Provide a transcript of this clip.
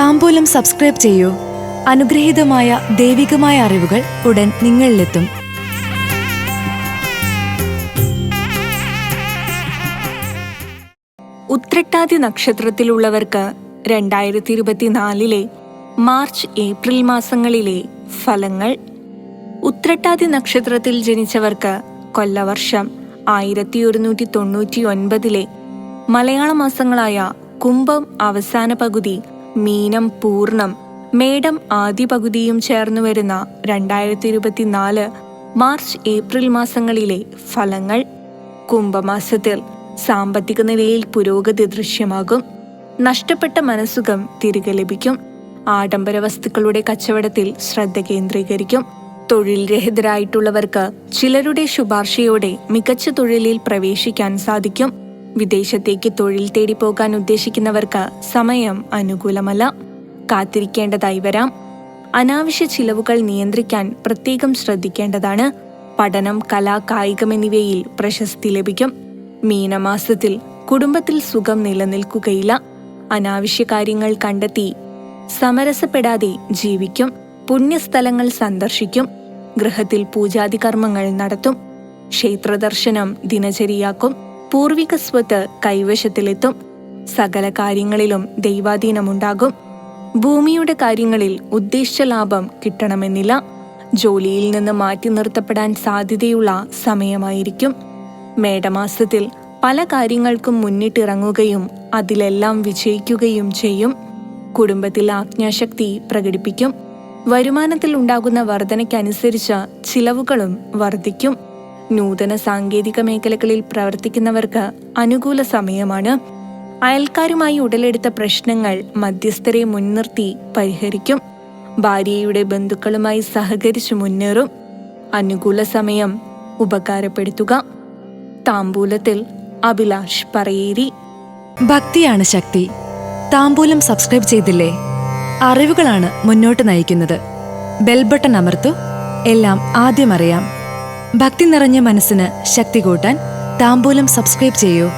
താംബൂലം subscribe ചെയ്യൂ. അനുഗ്രഹീതമായ ദൈവികമായ അറിവുകൾ ഉടൻ നിങ്ങളിലെത്തും. ഉത്രട്ടാതി നക്ഷത്രത്തിലുള്ളവർക്ക് 2024 മാർച്ച് ഏപ്രിൽ മാസങ്ങളിലെ ഫലങ്ങൾ. ഉത്രട്ടാതി നക്ഷത്രത്തിൽ ജനിച്ചവർക്ക് കൊല്ലവർഷം 1199 മലയാള മാസങ്ങളായ കുംഭം അവസാന പകുതി, മീനം പൂർണ്ണം, മേടം ആദ്യ പകുതിയും ചേർന്നു വരുന്ന 2024 മാർച്ച് ഏപ്രിൽ മാസങ്ങളിലെ ഫലങ്ങൾ. കുംഭമാസത്തിൽ സാമ്പത്തിക നിലയിൽ പുരോഗതി ദൃശ്യമാകും. നഷ്ടപ്പെട്ട മനസ്സുഖം തിരികെ ലഭിക്കും. ആഡംബര വസ്തുക്കളുടെ കച്ചവടത്തിൽ ശ്രദ്ധ കേന്ദ്രീകരിക്കും. തൊഴിൽ രഹിതരായിട്ടുള്ളവർക്ക് ചിലരുടെ ശുപാർശയോടെ മികച്ച തൊഴിലിൽ പ്രവേശിക്കാൻ സാധിക്കും. വിദേശത്തേക്ക് തൊഴിൽ തേടി പോകാൻ ഉദ്ദേശിക്കുന്നവർക്ക് സമയം അനുകൂലമല്ല. കാത്തിരിക്കേണ്ടതായി വരാം. അനാവശ്യ ചിലവുകൾ നിയന്ത്രിക്കാൻ പ്രത്യേകം ശ്രദ്ധിക്കേണ്ടതാണ്. പഠനം, കല, കായികം എന്നിവയിൽ പ്രശസ്തി ലഭിക്കും. മീനമാസത്തിൽ കുടുംബത്തിൽ സുഖം നിലനിൽക്കുകയില്ല. അനാവശ്യ കാര്യങ്ങൾ കണ്ടെത്തി സമരസപ്പെടാതെ ജീവിക്കും. പുണ്യസ്ഥലങ്ങൾ സന്ദർശിക്കും. ഗൃഹത്തിൽ പൂജാതി കർമ്മങ്ങൾ നടത്തും. ക്ഷേത്രദർശനം ദിനചര്യയാക്കും. പൂർവിക സ്വത്ത് കൈവശത്തിലെത്തും. സകല കാര്യങ്ങളിലും ദൈവാധീനമുണ്ടാകും. ഭൂമിയുടെ കാര്യങ്ങളിൽ ഉദ്ദേശിച്ച ലാഭം കിട്ടണമെന്നില്ല. ജോലിയിൽ നിന്ന് മാറ്റി നിർത്തപ്പെടാൻ സാധ്യതയുള്ള സമയമായിരിക്കും. മേടമാസത്തിൽ പല കാര്യങ്ങൾക്കും മുന്നിട്ടിറങ്ങുകയും അതിലെല്ലാം വിജയിക്കുകയും ചെയ്യും. കുടുംബത്തിൽ ആജ്ഞാശക്തി പ്രകടിപ്പിക്കും. വരുമാനത്തിൽ ഉണ്ടാകുന്ന വർധനയ്ക്കനുസരിച്ച് ചിലവുകളും വർദ്ധിക്കും. നൂതന സാങ്കേതിക മേഖലകളിൽ പ്രവർത്തിക്കുന്നവർക്ക് അനുകൂല സമയമാണ്. അയൽക്കാരുമായി ഉടലെടുത്ത പ്രശ്നങ്ങൾ മധ്യസ്ഥരെ മുൻനിർത്തി പരിഹരിക്കും. ഭാര്യയുടെ ബന്ധുക്കളുമായി സഹകരിച്ചു മുന്നേറും. അനുകൂല സമയം ഉപകാരപ്പെടുത്തുക. താംബൂലത്തിൽ അഭിലാഷ് പറയേരി. ഭക്തിയാണ് ശക്തി. താംബൂലം സബ്സ്ക്രൈബ് ചെയ്തില്ലേ? അറിവുകളാണ് മുന്നോട്ട് നയിക്കുന്നത്. ബെൽ ബട്ടൺ അമർത്തു. എല്ലാം ആദ്യം അറിയാം. ഭക്തി നിറഞ്ഞ മനസ്സിന് ശക്തി കൂട്ടാൻ താംബൂലം സബ്സ്ക്രൈബ് ചെയ്യൂ.